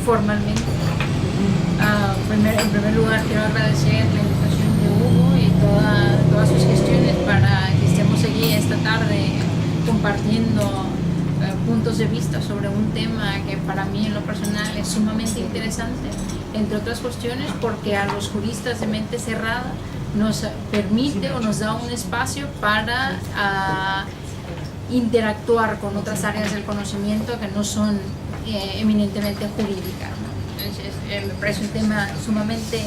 formalmente. En primer lugar, quiero agradecer la invitación de Hugo y todas sus gestiones para que estemos aquí esta tarde compartiendo puntos de vista sobre un tema que para mí en lo personal es sumamente interesante, entre otras cuestiones porque a los juristas de mente cerrada nos permite o nos da un espacio para interactuar con otras áreas del conocimiento que no son eminentemente jurídicas, ¿no? Me parece un tema sumamente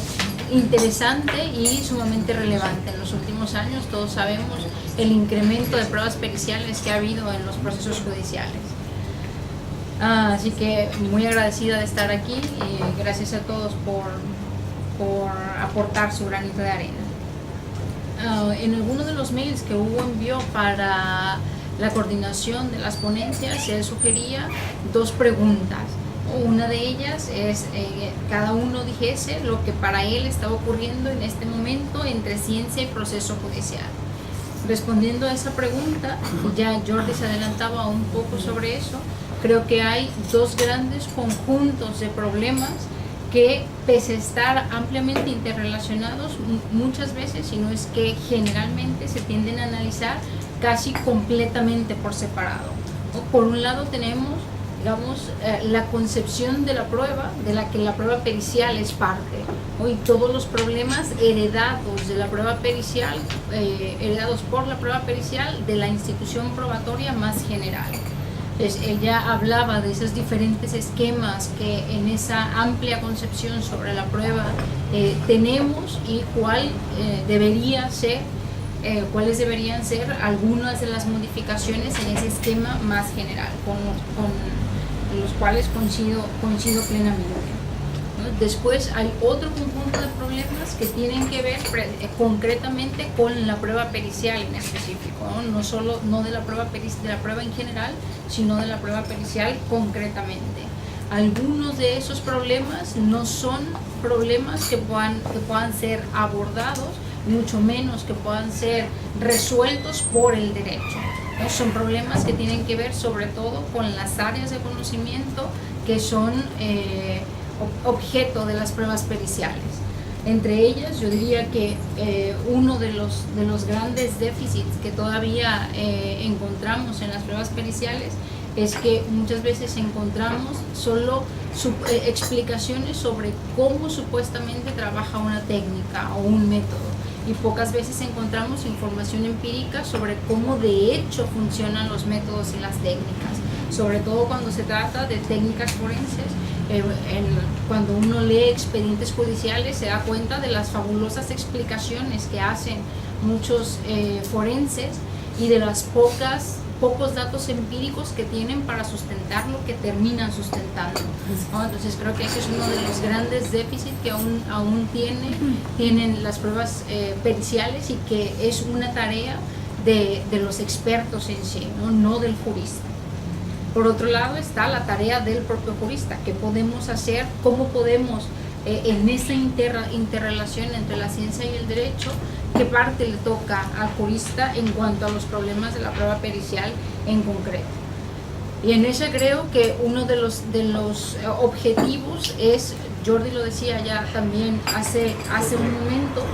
interesante y sumamente relevante. En los últimos años todos sabemos el incremento de pruebas periciales que ha habido en los procesos judiciales. Así que muy agradecida de estar aquí y gracias a todos por aportar su granito de arena. En alguno de los mails que Hugo envió para la coordinación de las ponencias, él sugería dos preguntas. Una de ellas es cada uno dijese lo que para él estaba ocurriendo en este momento entre ciencia y proceso judicial. Respondiendo a esa pregunta, ya Jordi se adelantaba un poco sobre eso, creo que hay dos grandes conjuntos de problemas que, pese a estar ampliamente interrelacionados, muchas veces, si no es que generalmente, se tienden a analizar casi completamente por separado. Por un lado tenemos, digamos, la concepción de la prueba, de la que la prueba pericial es parte, ¿no? Y todos los problemas heredados de la prueba pericial, heredados por la prueba pericial de la institución probatoria más general. Entonces, ella hablaba de esos diferentes esquemas que en esa amplia concepción sobre la prueba tenemos y cuáles deberían ser algunas de las modificaciones en ese esquema más general, con los cuales coincido plenamente, ¿no? Después hay otro conjunto de problemas que tienen que ver concretamente con la prueba pericial en específico, ¿no? No de la prueba en general, sino de la prueba pericial concretamente. Algunos de esos problemas no son problemas que puedan ser abordados, mucho menos que puedan ser resueltos por el derecho, ¿no? Son problemas que tienen que ver sobre todo con las áreas de conocimiento que son objeto de las pruebas periciales. Entre ellas, yo diría que uno de los grandes déficits que todavía encontramos en las pruebas periciales es que muchas veces encontramos solo explicaciones sobre cómo supuestamente trabaja una técnica o un método, y pocas veces encontramos información empírica sobre cómo de hecho funcionan los métodos y las técnicas, sobre todo cuando se trata de técnicas forenses. Cuando uno lee expedientes judiciales se da cuenta de las fabulosas explicaciones que hacen muchos forenses y de las pocos datos empíricos que tienen para sustentar lo que terminan sustentando, ¿no? Entonces creo que ese es uno de los grandes déficits que aún tienen las pruebas periciales, y que es una tarea de los expertos en sí, no del jurista. Por otro lado está la tarea del propio jurista. ¿Qué podemos hacer? ¿Cómo podemos, en esa interrelación entre la ciencia y el derecho, qué parte le toca al jurista en cuanto a los problemas de la prueba pericial en concreto? Y en eso creo que uno de los objetivos es, Jordi lo decía ya también hace un momento,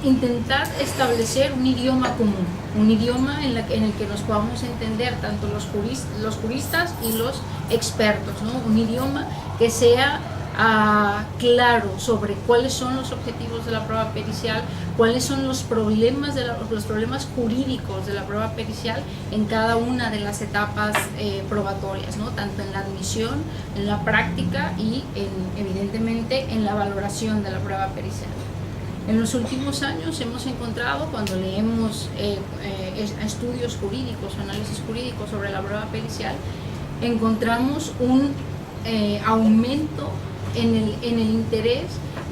intentar establecer un idioma común, un idioma en el que nos podamos entender tanto los juristas y los expertos, ¿no? Un idioma que sea claro sobre cuáles son los objetivos de la prueba pericial, cuáles son los problemas jurídicos de la prueba pericial en cada una de las etapas probatorias, ¿no? Tanto en la admisión, en la práctica y evidentemente en la valoración de la prueba pericial. En los últimos años hemos encontrado, cuando leemos estudios jurídicos, análisis jurídicos sobre la prueba pericial, encontramos un aumento en el interés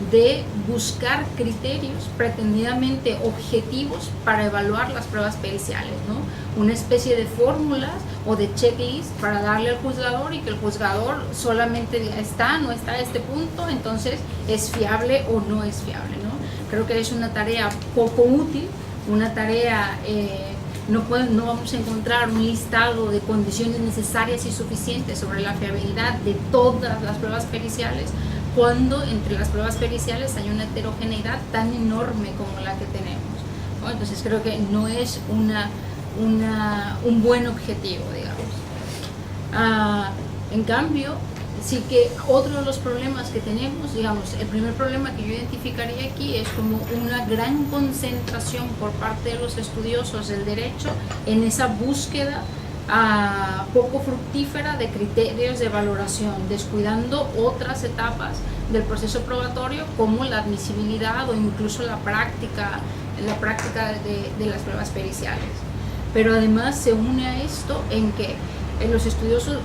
de buscar criterios pretendidamente objetivos para evaluar las pruebas periciales, ¿no? Una especie de fórmulas o de checklist para darle al juzgador, y que el juzgador solamente diga no está a este punto, entonces es fiable o no es fiable, ¿no? Creo que es una tarea poco útil, una tarea no vamos a encontrar un listado de condiciones necesarias y suficientes sobre la fiabilidad de todas las pruebas periciales, cuando entre las pruebas periciales hay una heterogeneidad tan enorme como la que tenemos, ¿no? Entonces creo que no es un buen objetivo, digamos. En cambio, sí que otro de los problemas que tenemos, digamos, el primer problema que yo identificaría aquí es como una gran concentración por parte de los estudiosos del derecho en esa búsqueda poco fructífera de criterios de valoración, descuidando otras etapas del proceso probatorio como la admisibilidad o incluso la práctica de las pruebas periciales. Pero además se une a esto en que los estudiosos,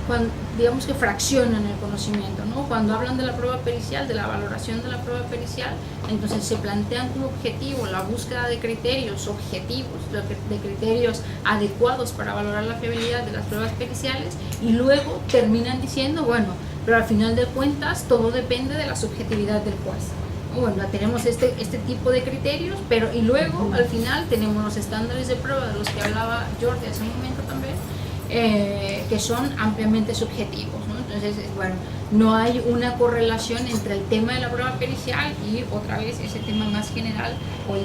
digamos que fraccionan el conocimiento, ¿no? Cuando hablan de la prueba pericial, de la valoración de la prueba pericial, entonces se plantean como objetivo la búsqueda de criterios objetivos, de criterios adecuados para valorar la fiabilidad de las pruebas periciales, y luego terminan diciendo, bueno, pero al final de cuentas todo depende de la subjetividad del juez. Bueno, tenemos este tipo de criterios, pero y luego al final tenemos los estándares de prueba de los que hablaba Jordi hace un momento también, que son ampliamente subjetivos, ¿no? Entonces, bueno, no hay una correlación entre el tema de la prueba pericial y otra vez ese tema más general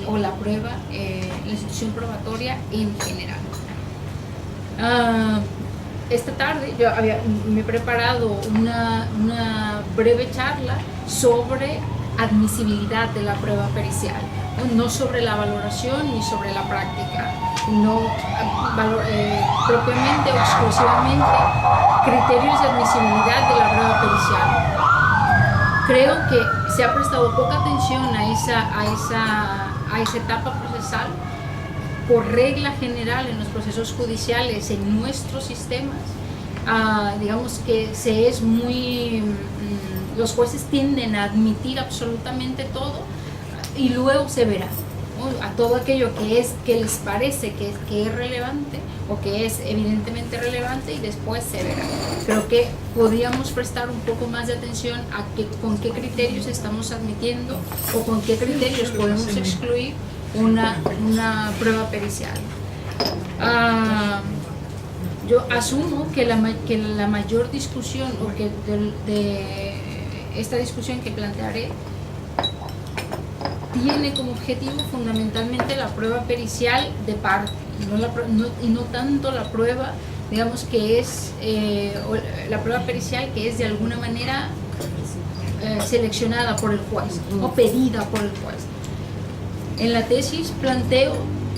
o la prueba, la institución probatoria en general. Esta tarde me he preparado una breve charla sobre admisibilidad de la prueba pericial, no sobre la valoración ni sobre la práctica, no propiamente o exclusivamente criterios de admisibilidad de la prueba pericial. Creo que se ha prestado poca atención a esa etapa procesal. Por regla general en los procesos judiciales, en nuestros sistemas, digamos que los jueces tienden a admitir absolutamente todo y luego se verá, ¿no? A todo aquello que les parece que es relevante o que es evidentemente relevante, y después se verá. Creo que podríamos prestar un poco más de atención a con qué criterios estamos admitiendo o con qué criterios podemos excluir una prueba pericial. Yo asumo que la mayor discusión, o que de esta discusión que plantearé, tiene como objetivo fundamentalmente la prueba pericial de parte, y no tanto la prueba, digamos, que es la prueba pericial que es de alguna manera seleccionada por el juez o pedida por el juez. En la tesis planteo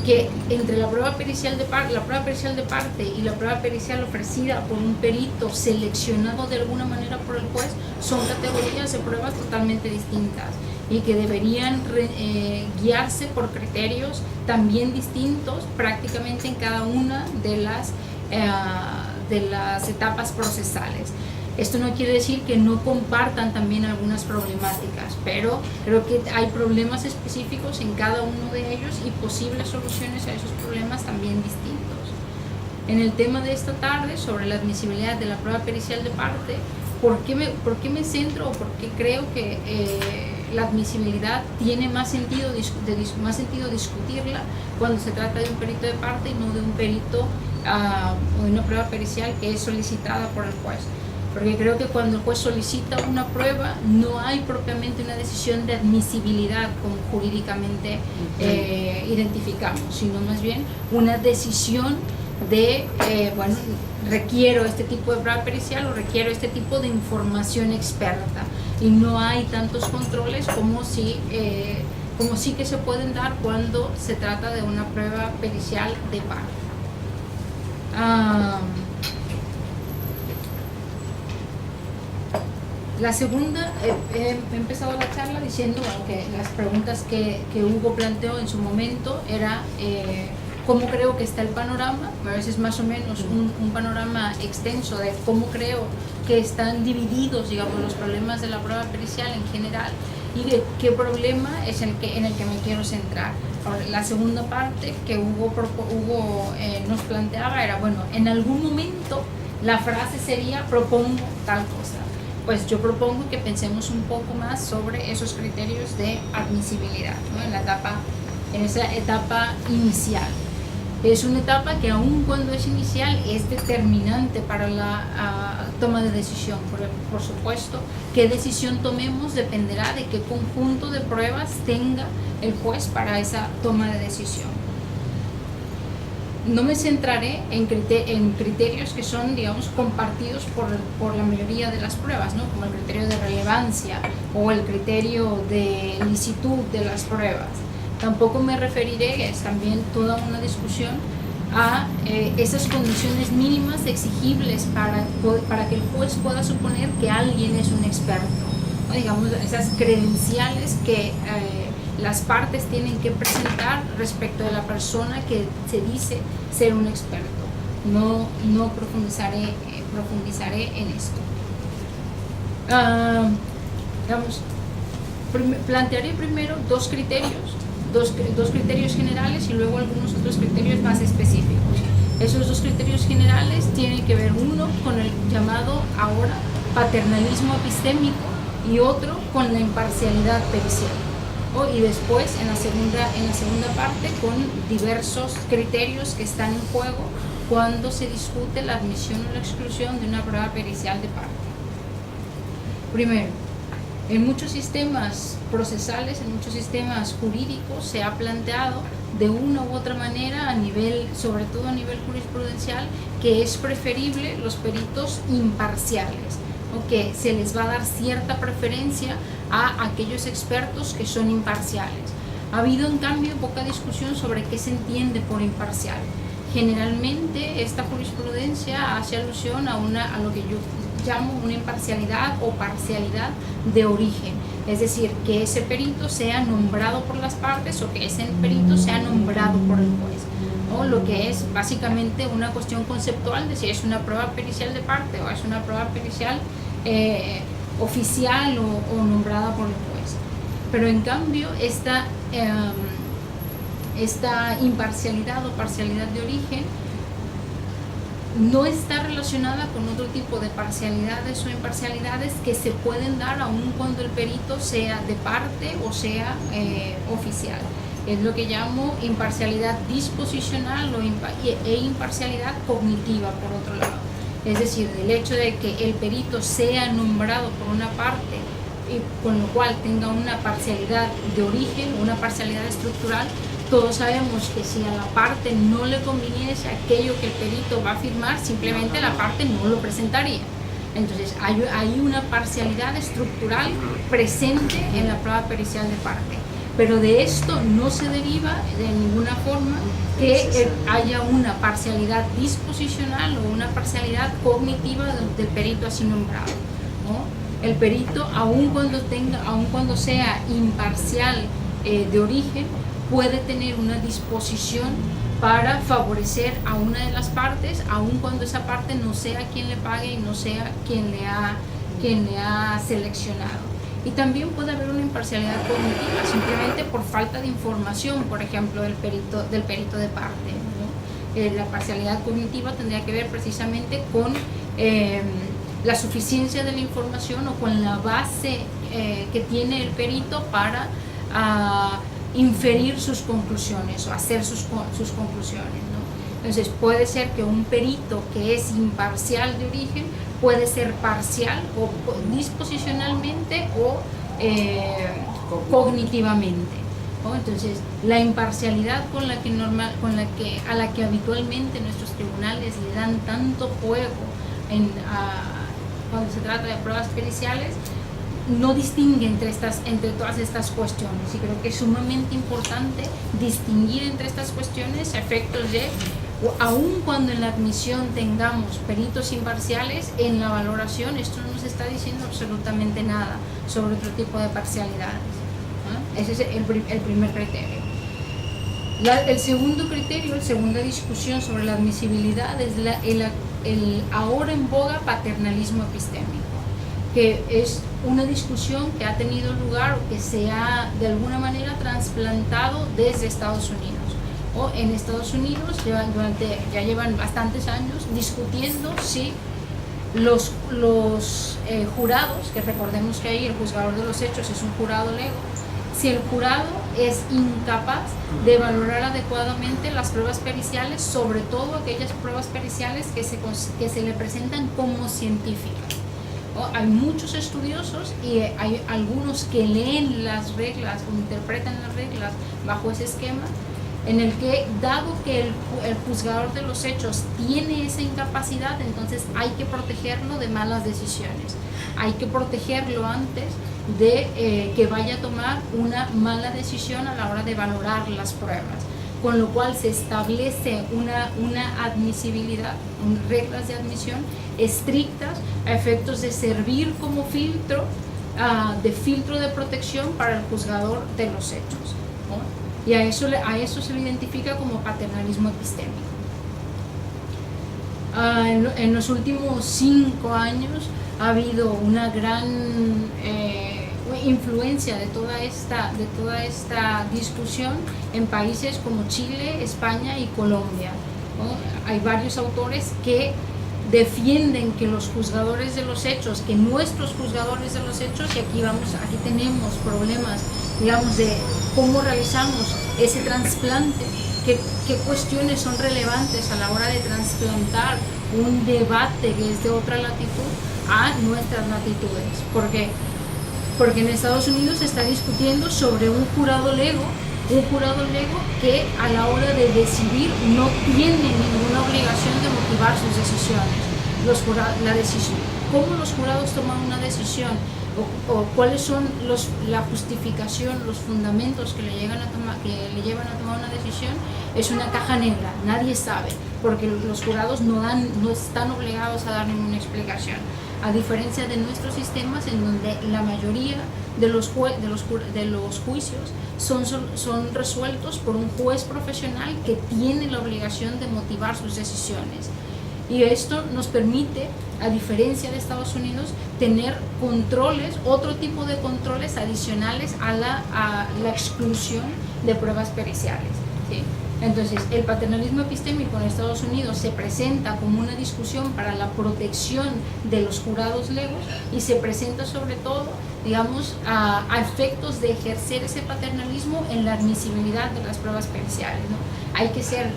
que entre la prueba pericial de parte y la prueba pericial ofrecida por un perito seleccionado de alguna manera por el juez son categorías de pruebas totalmente distintas y que deberían guiarse por criterios también distintos prácticamente en cada una de las etapas procesales. Esto no quiere decir que no compartan también algunas problemáticas, pero creo que hay problemas específicos en cada uno de ellos y posibles soluciones a esos problemas también distintos. En el tema de esta tarde, sobre la admisibilidad de la prueba pericial de parte, ¿por qué me centro o por qué creo que la admisibilidad tiene más sentido discutirla cuando se trata de un perito de parte y no de un perito o de una prueba pericial que es solicitada por el juez? Porque creo que cuando el juez solicita una prueba no hay propiamente una decisión de admisibilidad como jurídicamente identificamos, sino más bien una decisión de, requiero este tipo de prueba pericial o requiero este tipo de información experta, y no hay tantos controles como sí que se pueden dar cuando se trata de una prueba pericial de parte. La segunda, he empezado la charla diciendo que las preguntas que Hugo planteó en su momento era cómo creo que está el panorama, a veces más o menos un panorama extenso de cómo creo que están divididos, digamos, los problemas de la prueba pericial en general y de qué problema es en el que me quiero centrar. Ahora, la segunda parte que Hugo nos planteaba era, bueno, en algún momento la frase sería propongo tal cosa. Pues yo propongo que pensemos un poco más sobre esos criterios de admisibilidad, ¿no? en esa etapa inicial. Es una etapa que aun cuando es inicial es determinante para la toma de decisión. Por supuesto, qué decisión tomemos dependerá de qué conjunto de pruebas tenga el juez para esa toma de decisión. No me centraré en criterios que son, digamos, compartidos por la mayoría de las pruebas, ¿no? Como el criterio de relevancia o el criterio de licitud de las pruebas. Tampoco me referiré, es también toda una discusión, a esas condiciones mínimas exigibles para que el juez pueda suponer que alguien es un experto, ¿no? Digamos, esas credenciales que las partes tienen que presentar respecto de la persona que se dice ser un experto. No profundizaré en esto. Plantearé primero dos criterios generales y luego algunos otros criterios más específicos. Esos dos criterios generales tienen que ver uno con el llamado ahora paternalismo epistémico y otro con la imparcialidad pericial. Y después en la segunda parte con diversos criterios que están en juego cuando se discute la admisión o la exclusión de una prueba pericial de parte. Primero, en muchos sistemas procesales, en muchos sistemas jurídicos, se ha planteado de una u otra manera, sobre todo a nivel jurisprudencial, que es preferible los peritos imparciales, o que se les va a dar cierta preferencia a aquellos expertos que son imparciales. Ha habido, en cambio, poca discusión sobre qué se entiende por imparcial. Generalmente, esta jurisprudencia hace alusión a lo que yo llamo una imparcialidad o parcialidad de origen, es decir, que ese perito sea nombrado por las partes o que ese perito sea nombrado por el juez, o lo que es básicamente una cuestión conceptual de si es una prueba pericial de parte o es una prueba pericial oficial o nombrada por el juez. Pero en cambio esta imparcialidad o parcialidad de origen no está relacionada con otro tipo de parcialidades o imparcialidades que se pueden dar aun cuando el perito sea de parte o sea oficial. Es lo que llamo imparcialidad disposicional e imparcialidad cognitiva, por otro lado. Es decir, el hecho de que el perito sea nombrado por una parte y con lo cual tenga una parcialidad de origen, una parcialidad estructural. Todos sabemos que si a la parte no le conviniese aquello que el perito va a firmar, simplemente la parte no lo presentaría. Entonces hay una parcialidad estructural presente en la prueba pericial de parte. Pero de esto no se deriva de ninguna forma que haya una parcialidad disposicional o una parcialidad cognitiva del perito así nombrado, ¿no? El perito, aun cuando sea imparcial de origen, puede tener una disposición para favorecer a una de las partes, aun cuando esa parte no sea quien le pague y no sea quien le ha seleccionado. Y también puede haber una imparcialidad cognitiva, simplemente por falta de información, por ejemplo, del perito de parte, ¿no? La parcialidad cognitiva tendría que ver precisamente con la suficiencia de la información o con la base que tiene el perito para inferir sus conclusiones o hacer sus conclusiones, ¿no? Entonces puede ser que un perito que es imparcial de origen puede ser parcial o disposicionalmente o cognitivamente, ¿no? Entonces la imparcialidad a la que habitualmente nuestros tribunales le dan tanto juego cuando se trata de pruebas periciales no distingue entre todas estas cuestiones, y creo que es sumamente importante distinguir entre estas cuestiones a efectos de, aun cuando en la admisión tengamos peritos imparciales, en la valoración esto no nos está diciendo absolutamente nada sobre otro tipo de parcialidades, ¿no? Ese es el primer criterio. El segundo criterio, la segunda discusión sobre la admisibilidad es el ahora en boga paternalismo epistémico, que es una discusión que ha tenido lugar o que se ha de alguna manera trasplantado desde Estados Unidos. En Estados Unidos ya llevan bastantes años discutiendo si los jurados, que recordemos que ahí el juzgador de los hechos es un jurado lego, si el jurado es incapaz de valorar adecuadamente las pruebas periciales, sobre todo aquellas pruebas periciales que se le presentan como científicas. Hay muchos estudiosos y hay algunos que leen las reglas o interpretan las reglas bajo ese esquema, en el que, dado que el juzgador de los hechos tiene esa incapacidad, entonces hay que protegerlo de malas decisiones, hay que protegerlo antes de que vaya a tomar una mala decisión a la hora de valorar las pruebas, con lo cual se establece una admisibilidad, reglas de admisión estrictas a efectos de servir como filtro, de protección para el juzgador de los hechos, ¿no? Y a eso se le identifica como paternalismo epistémico. En los últimos 5 años ha habido una gran influencia de toda esta discusión en países como Chile, España y Colombia, ¿no? Hay varios autores que defienden que los juzgadores de los hechos, que nuestros juzgadores de los hechos, y aquí tenemos problemas, digamos, de cómo realizamos ese trasplante, qué cuestiones son relevantes a la hora de trasplantar un debate que es de otra latitud a nuestras latitudes. Porque en Estados Unidos se está discutiendo sobre un jurado lego que a la hora de decidir no tiene ninguna obligación de motivar sus decisiones. Cómo los jurados toman una decisión o cuáles son la justificación, los fundamentos que le llevan a tomar una decisión, es una caja negra, nadie sabe, porque los jurados no están obligados a dar ninguna explicación, a diferencia de nuestros sistemas en donde la mayoría de los juicios son resueltos por un juez profesional que tiene la obligación de motivar sus decisiones. Y esto nos permite, a diferencia de Estados Unidos, tener controles, otro tipo de controles adicionales a la exclusión de pruebas periciales, ¿sí? Entonces, el paternalismo epistémico en Estados Unidos se presenta como una discusión para la protección de los jurados legos y se presenta sobre todo, digamos, a efectos de ejercer ese paternalismo en la admisibilidad de las pruebas periciales, ¿no? Hay que ser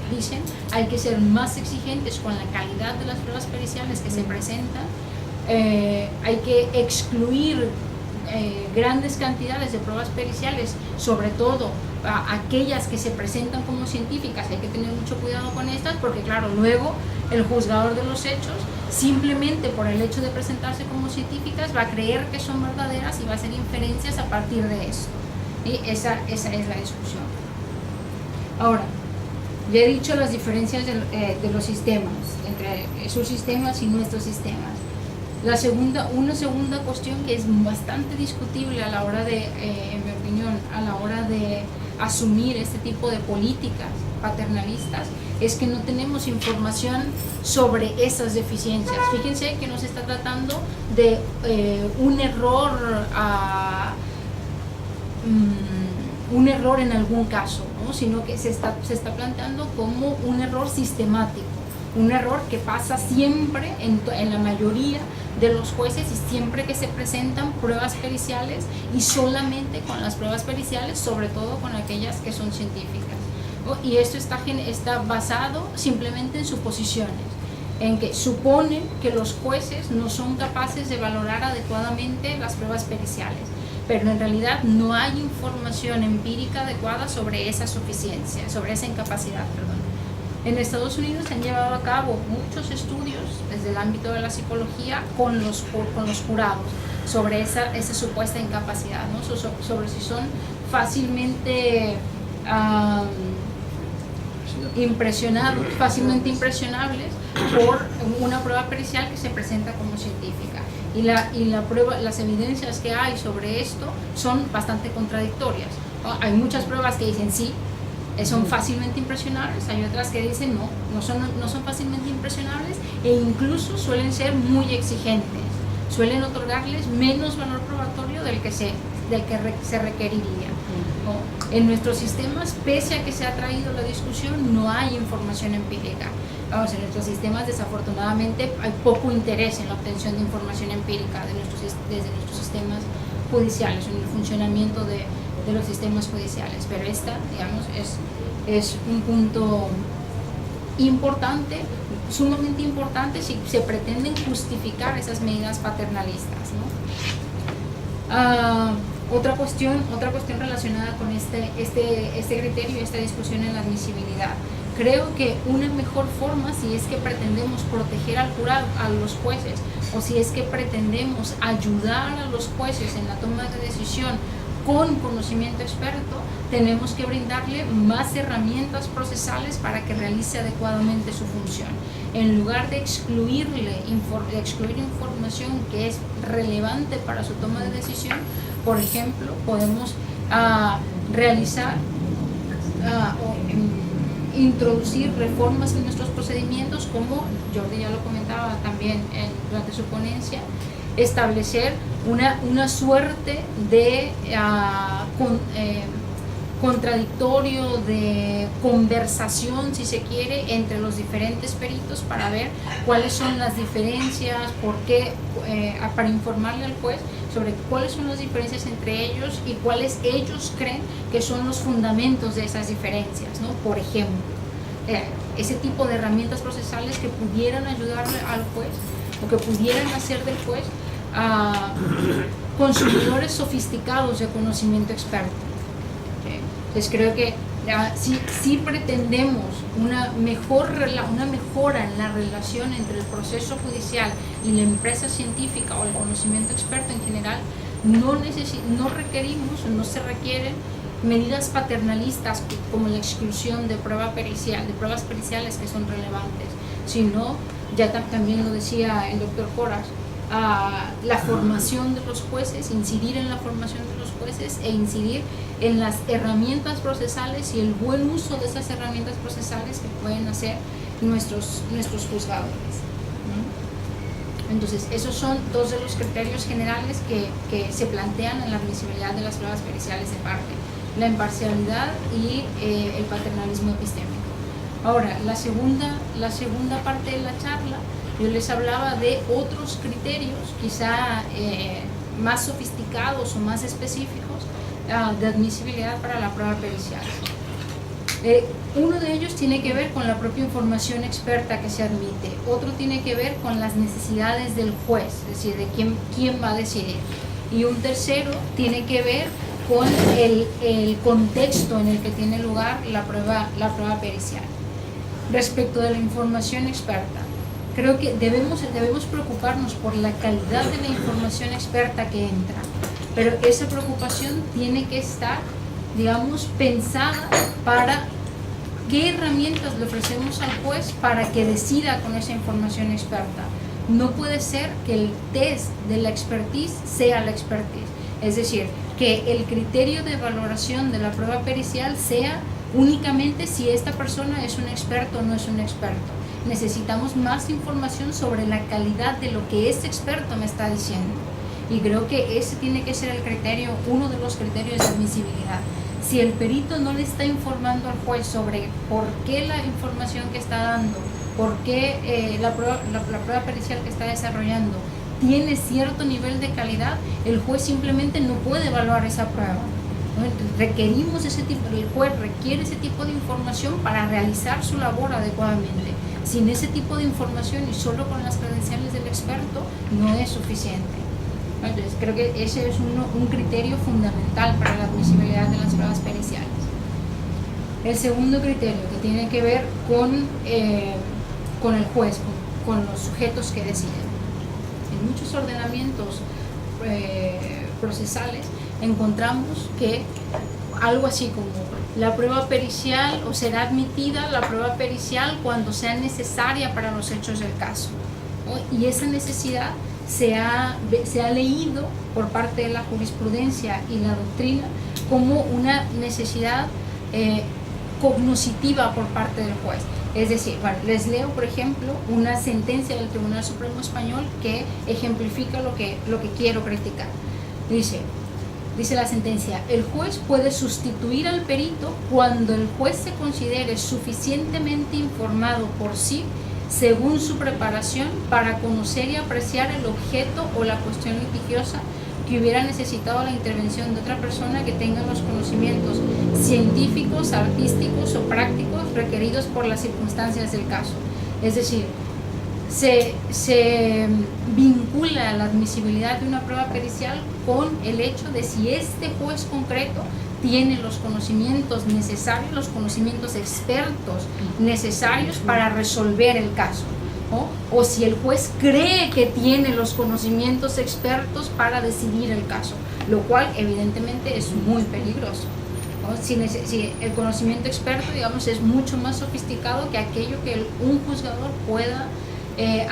más exigentes con la calidad de las pruebas periciales que se presentan, hay que excluir grandes cantidades de pruebas periciales, sobre todo aquellas que se presentan como científicas. Hay que tener mucho cuidado con estas, porque claro, luego el juzgador de los hechos, simplemente por el hecho de presentarse como científicas, va a creer que son verdaderas y va a hacer inferencias a partir de eso. Y esa es la discusión. Ahora, ya he dicho las diferencias de los sistemas, entre sus sistemas y nuestros sistemas. Una segunda cuestión que es bastante discutible a la hora de, en mi opinión, a la hora de asumir este tipo de políticas paternalistas, es que no tenemos información sobre esas deficiencias. Fíjense que no se está tratando de un error en algún caso, ¿no? Sino que se está planteando como un error sistemático, un error que pasa siempre en la mayoría de los jueces y siempre que se presentan pruebas periciales, y solamente con las pruebas periciales, sobre todo con aquellas que son científicas, ¿no? Y esto está basado simplemente en suposiciones, en que suponen que los jueces no son capaces de valorar adecuadamente las pruebas periciales, pero en realidad no hay información empírica adecuada sobre esa suficiencia, sobre esa incapacidad, perdón. En Estados Unidos se han llevado a cabo muchos estudios desde el ámbito de la psicología con los jurados sobre esa supuesta incapacidad, ¿no? Sobre si son fácilmente fácilmente impresionables por una prueba pericial que se presenta como científica. Y las evidencias que hay sobre esto son bastante contradictorias, ¿no? Hay muchas pruebas que dicen sí, son fácilmente impresionables, hay otras que dicen no son fácilmente impresionables, e incluso suelen ser muy exigentes, suelen otorgarles menos valor probatorio del que se requeriría, ¿no? En nuestros sistemas, pese a que se ha traído la discusión, no hay información empírica. Vamos, en nuestros sistemas desafortunadamente hay poco interés en la obtención de información empírica desde nuestros sistemas judiciales, en el funcionamiento de de los sistemas judiciales. Pero esta, digamos, es un punto importante, sumamente importante si se pretenden justificar esas medidas paternalistas, ¿no? Otra cuestión relacionada con este criterio y esta discusión en la admisibilidad. Creo que una mejor forma, si es que pretendemos proteger al jurado, a los jueces, o si es que pretendemos ayudar a los jueces en la toma de decisión con conocimiento experto, tenemos que brindarle más herramientas procesales para que realice adecuadamente su función. En lugar de excluir información que es relevante para su toma de decisión, por ejemplo, podemos introducir reformas en nuestros procedimientos, como Jordi ya lo comentaba también durante su ponencia, establecer una suerte de contradictorio, de conversación, si se quiere, entre los diferentes peritos para ver cuáles son las diferencias, para informarle al juez sobre cuáles son las diferencias entre ellos y cuáles ellos creen que son los fundamentos de esas diferencias, ¿no? Por ejemplo, ese tipo de herramientas procesales que pudieran ayudarle al juez o que pudieran hacer del juez consumidores sofisticados de conocimiento experto. Entonces creo que si pretendemos una mejora en la relación entre el proceso judicial y la empresa científica o el conocimiento experto en general, no requerimos, no se requieren medidas paternalistas como la exclusión de pruebas periciales que son relevantes, sino, ya también lo decía el doctor Porras, la formación de los jueces, incidir en la formación de los jueces e incidir en las herramientas procesales y el buen uso de esas herramientas procesales que pueden hacer nuestros juzgadores, ¿no? Entonces, esos son dos de los criterios generales que se plantean en la admisibilidad de las pruebas periciales de parte: la imparcialidad y el paternalismo epistémico. Ahora, la segunda parte de la charla, yo les hablaba de otros criterios, quizá más sofisticados o más específicos, de admisibilidad para la prueba pericial. Uno de ellos tiene que ver con la propia información experta que se admite, otro tiene que ver con las necesidades del juez, es decir, de quién va a decidir, y un tercero tiene que ver con el contexto en el que tiene lugar la prueba pericial. Respecto de la información experta, creo que debemos preocuparnos por la calidad de la información experta que entra, pero esa preocupación tiene que estar, digamos, pensada para qué herramientas le ofrecemos al juez para que decida con esa información experta. No puede ser que el test de la expertise sea la expertise, es decir, que el criterio de valoración de la prueba pericial sea únicamente si esta persona es un experto o no es un experto. Necesitamos más información sobre la calidad de lo que este experto me está diciendo. Y creo que ese tiene que ser el criterio, uno de los criterios de admisibilidad. Si el perito no le está informando al juez sobre por qué la información que está dando, por qué la prueba pericial que está desarrollando tiene cierto nivel de calidad, el juez simplemente no puede evaluar esa prueba. Requerimos el juez requiere ese tipo de información para realizar su labor adecuadamente. Sin ese tipo de información y solo con las credenciales del experto no es suficiente. Entonces, creo que ese es un criterio fundamental para la admisibilidad de las pruebas periciales. El segundo criterio, que tiene que ver con el juez, con los sujetos que deciden. En muchos ordenamientos procesales encontramos que algo así como la prueba pericial, o será admitida la prueba pericial cuando sea necesaria para los hechos del caso, ¿no? Y esa necesidad se ha leído por parte de la jurisprudencia y la doctrina como una necesidad cognoscitiva por parte del juez. Es decir, bueno, les leo, por ejemplo, una sentencia del Tribunal Supremo Español que ejemplifica lo que quiero criticar. Dice la sentencia: el juez puede sustituir al perito cuando el juez se considere suficientemente informado por sí, según su preparación, para conocer y apreciar el objeto o la cuestión litigiosa que hubiera necesitado la intervención de otra persona que tenga los conocimientos científicos, artísticos o prácticos requeridos por las circunstancias del caso. Es decir, se vincula la admisibilidad de una prueba pericial con el hecho de si este juez concreto tiene los conocimientos necesarios, los conocimientos expertos necesarios para resolver el caso, ¿no? O si el juez cree que tiene los conocimientos expertos para decidir el caso, lo cual evidentemente es muy peligroso, ¿no? Si el conocimiento experto, digamos, es mucho más sofisticado que aquello que un juzgador pueda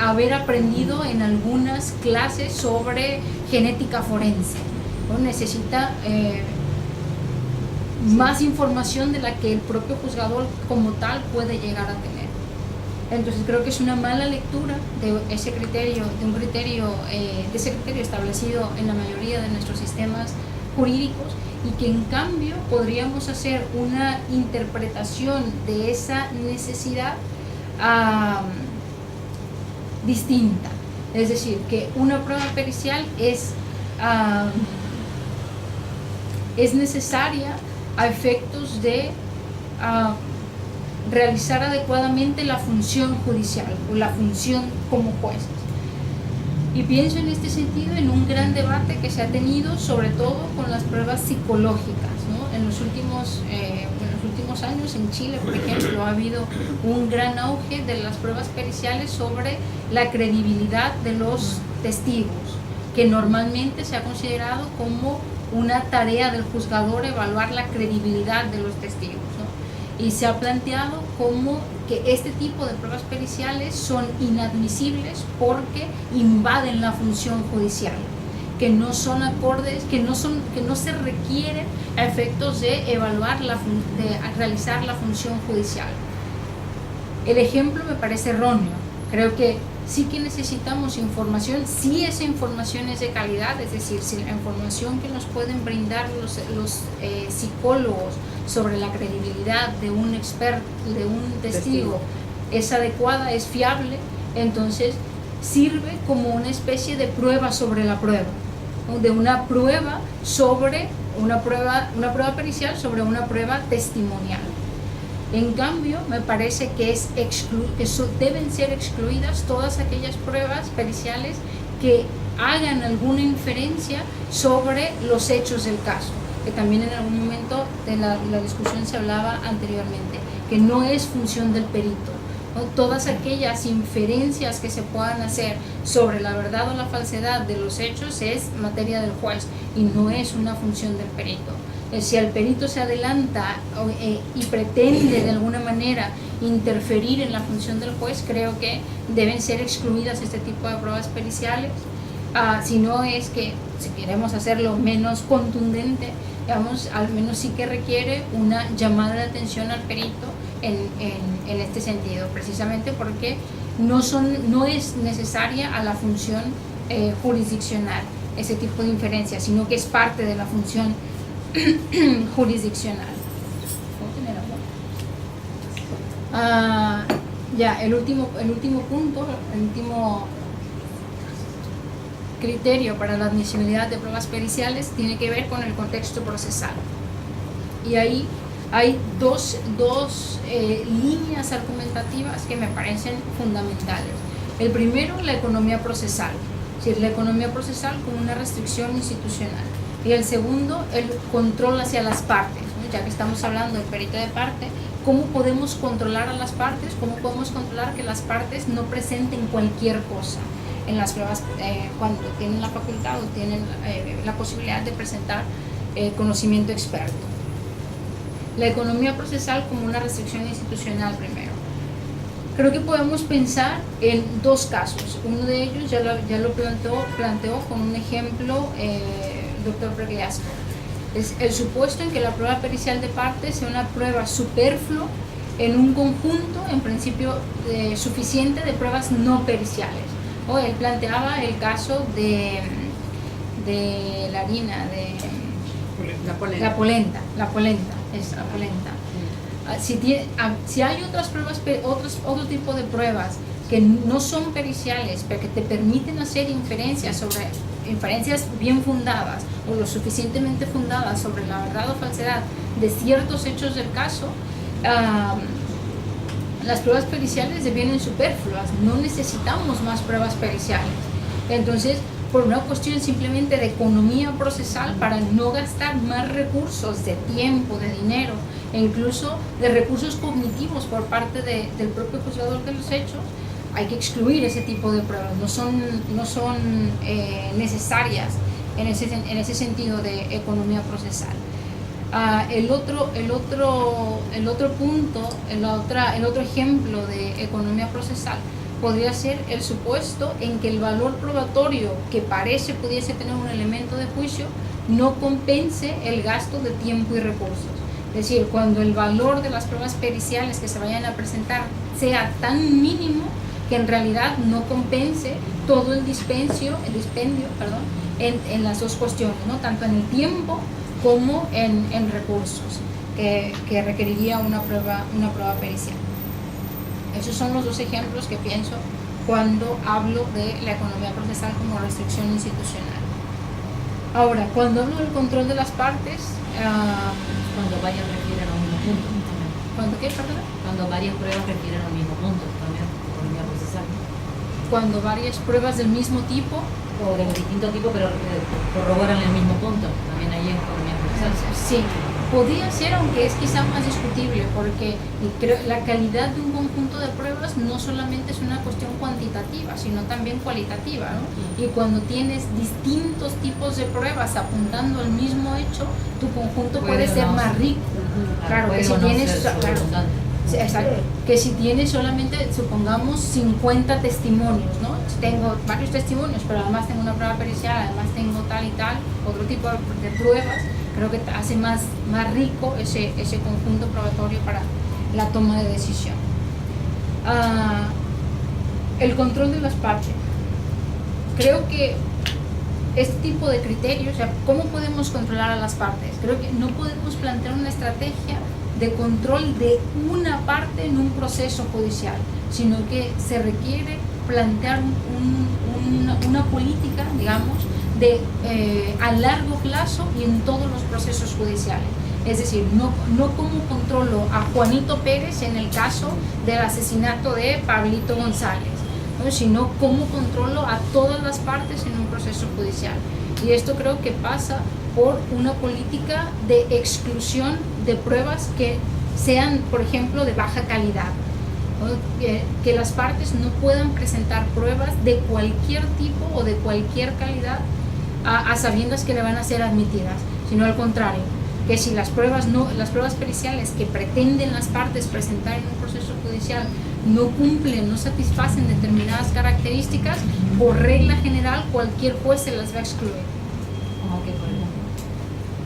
haber aprendido en algunas clases sobre genética forense, ¿no? Necesita más información de la que el propio juzgador como tal puede llegar a tener. Entonces creo que es una mala lectura de ese criterio, de ese criterio establecido en la mayoría de nuestros sistemas jurídicos, y que en cambio podríamos hacer una interpretación de esa necesidad distinta. Es decir, que una prueba pericial es necesaria a efectos de realizar adecuadamente la función judicial o la función como jueces. Y pienso en este sentido en un gran debate que se ha tenido sobre todo con las pruebas psicológicas, ¿no? En los últimos años en Chile, por ejemplo, ha habido un gran auge de las pruebas periciales sobre la credibilidad de los testigos, que normalmente se ha considerado como una tarea del juzgador evaluar la credibilidad de los testigos, ¿no? Y se ha planteado como que este tipo de pruebas periciales son inadmisibles porque invaden la función judicial, que no son acordes, que no se requieren a efectos de evaluar, de realizar la función judicial. El ejemplo me parece erróneo. Creo que sí que necesitamos información, si esa información es de calidad, es decir, si la información que nos pueden brindar los psicólogos sobre la credibilidad de un experto, de un testigo, es adecuada, es fiable, entonces sirve como una especie de prueba sobre la prueba, ¿no? De una prueba sobre una prueba pericial sobre una prueba testimonial. En cambio, me parece que deben ser excluidas todas aquellas pruebas periciales que hagan alguna inferencia sobre los hechos del caso, que también en algún momento de la discusión se hablaba anteriormente, que no es función del perito, ¿no? Todas aquellas inferencias que se puedan hacer sobre la verdad o la falsedad de los hechos es materia del juez y no es una función del perito. Si el perito se adelanta y pretende de alguna manera interferir en la función del juez, creo que deben ser excluidas este tipo de pruebas periciales. Si no es que, si queremos hacerlo menos contundente, digamos, al menos sí que requiere una llamada de atención al perito en este sentido, precisamente porque no es necesaria a la función jurisdiccional ese tipo de inferencia, sino que es parte de la función jurisdiccional. El último punto, el último criterio para la admisibilidad de pruebas periciales tiene que ver con el contexto procesal. Y ahí hay dos líneas argumentativas que me parecen fundamentales. El primero, la economía procesal, es decir, la economía procesal como una restricción institucional. Y el segundo, el control hacia las partes, ¿no? Ya que estamos hablando del perito de parte, ¿cómo podemos controlar a las partes? ¿Cómo podemos controlar que las partes no presenten cualquier cosa en las pruebas cuando tienen la facultad o tienen la posibilidad de presentar conocimiento experto? La economía procesal como una restricción institucional primero. Creo que podemos pensar en dos casos. Uno de ellos ya lo planteó con un ejemplo doctor Pregliasco. Es el supuesto en que la prueba pericial de parte sea una prueba superflua en un conjunto, en principio, suficiente de pruebas no periciales. O él planteaba el caso de la harina, de la polenta. Si hay otras pruebas, otro tipo de pruebas que no son periciales, pero que te permiten hacer inferencias sobre inferencias bien fundadas o lo suficientemente fundadas sobre la verdad o falsedad de ciertos hechos del caso, las pruebas periciales devienen superfluas, no necesitamos más pruebas periciales. Entonces, por una cuestión simplemente de economía procesal, para no gastar más recursos de tiempo, de dinero e incluso de recursos cognitivos por parte del propio juzgador de los hechos, hay que excluir ese tipo de pruebas, no son necesarias en ese sentido de economía procesal. El otro punto, el otro ejemplo de economía procesal podría ser el supuesto en que el valor probatorio que pudiese tener un elemento de juicio no compense el gasto de tiempo y recursos. Es decir, cuando el valor de las pruebas periciales que se vayan a presentar sea tan mínimo que en realidad no compense todo el dispendio en las dos cuestiones, ¿no? Tanto en el tiempo como en recursos que requeriría una prueba pericial. Esos son los dos ejemplos que pienso cuando hablo de la economía procesal como restricción institucional. Ahora, cuando hablo del control de las partes... cuando varias refieren a un mismo punto también. ¿Cuándo qué, perdón? Cuando varias pruebas refieren a un mismo punto también, economía procesal. Cuando varias pruebas del mismo tipo... O de distinto tipo, pero corroboran el mismo punto, también ahí es economía procesal. Sí, podría ser, aunque es quizá más discutible, porque la calidad de un conjunto de pruebas no solamente es una cuestión cuantitativa, sino también cualitativa, ¿no? Y cuando tienes distintos tipos de pruebas apuntando al mismo hecho, tu conjunto puede ser más rico. Claro, que si tienes... Exacto, que si tienes solamente, supongamos, 50 testimonios, ¿no? Tengo varios testimonios, pero además tengo una prueba pericial, además tengo tal y tal, otro tipo de pruebas, creo que hace más rico ese conjunto probatorio para la toma de decisión. El control de las partes. Creo que este tipo de criterios, o sea, ¿cómo podemos controlar a las partes? Creo que no podemos plantear una estrategia de control de una parte en un proceso judicial, sino que se requiere plantear una política, digamos, a largo plazo y en todos los procesos judiciales. Es decir, no como controlo a Juanito Pérez en el caso del asesinato de Pablito González, ¿no? Sino cómo controlo a todas las partes en un proceso judicial. Y esto creo que pasa por una política de exclusión de pruebas que sean, por ejemplo, de baja calidad, ¿no? Que las partes no puedan presentar pruebas de cualquier tipo o de cualquier calidad a sabiendas que le van a ser admitidas, sino al contrario, que si las pruebas periciales que pretenden las partes presentar en un proceso judicial no cumplen, no satisfacen determinadas características, por regla general cualquier juez se las va a excluir.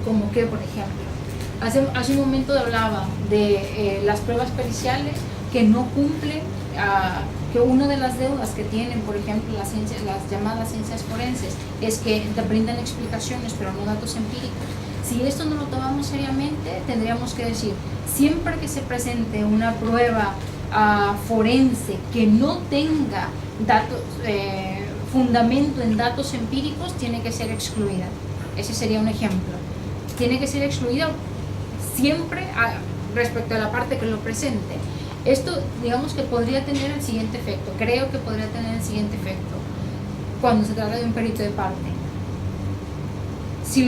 Como que, por ejemplo, hace un momento hablaba de las pruebas periciales que no cumplen, que una de las deudas que tienen, por ejemplo, las llamadas ciencias forenses, es que te brindan explicaciones pero no datos empíricos. Si esto no lo tomamos seriamente, tendríamos que decir, siempre que se presente una prueba forense que no tenga fundamento en datos empíricos, tiene que ser excluida. Ese sería un ejemplo. Tiene que ser excluida siempre respecto a la parte que lo presente. Esto, digamos que podría tener el siguiente efecto, creo que podría tener el siguiente efecto cuando se trata de un perito de parte. Si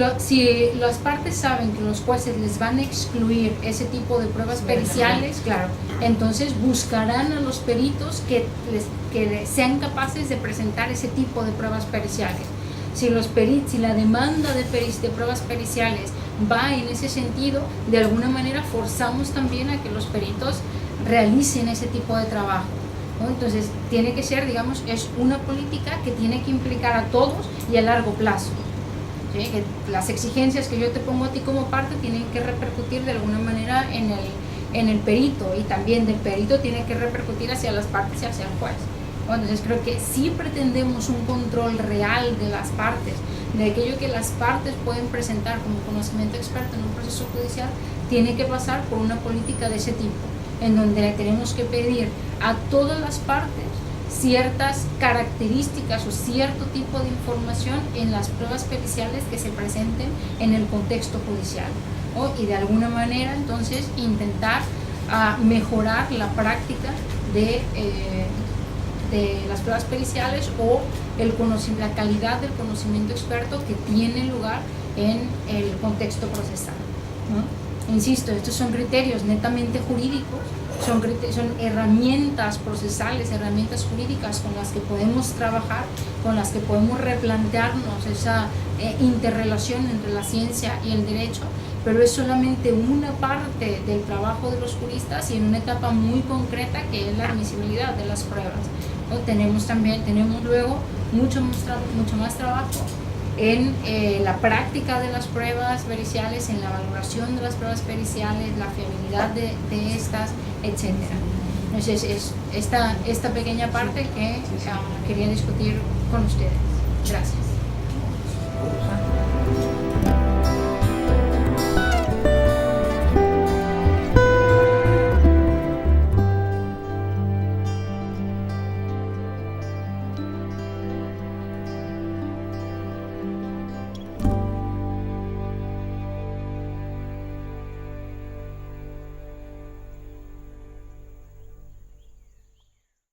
las partes saben que los jueces les van a excluir ese tipo de pruebas periciales, claro, entonces buscarán a los peritos que sean capaces de presentar ese tipo de pruebas periciales. Si la demanda de pruebas periciales va en ese sentido, de alguna manera forzamos también a que los peritos realicen ese tipo de trabajo, ¿no? Entonces tiene que ser, digamos, es una política que tiene que implicar a todos y a largo plazo, ¿sí? Que las exigencias que yo te pongo a ti como parte tienen que repercutir de alguna manera en el perito, y también del perito tiene que repercutir hacia las partes y hacia el juez. Entonces creo que si pretendemos un control real de las partes, de aquello que las partes pueden presentar como conocimiento experto en un proceso judicial, tiene que pasar por una política de ese tipo, en donde tenemos que pedir a todas las partes ciertas características o cierto tipo de información en las pruebas periciales que se presenten en el contexto judicial, ¿no? Y de alguna manera entonces intentar mejorar la práctica de las pruebas periciales o la calidad del conocimiento experto que tiene lugar en el contexto procesal, ¿no? Insisto, estos son criterios netamente jurídicos, son herramientas procesales, herramientas jurídicas con las que podemos trabajar, con las que podemos replantearnos esa interrelación entre la ciencia y el derecho, pero es solamente una parte del trabajo de los juristas y en una etapa muy concreta que es la admisibilidad de las pruebas, ¿no? Tenemos luego mucho más trabajo en la práctica de las pruebas periciales, en la valoración de las pruebas periciales, la fiabilidad de estas, etc. Entonces es esta pequeña parte que quería discutir con ustedes. Gracias.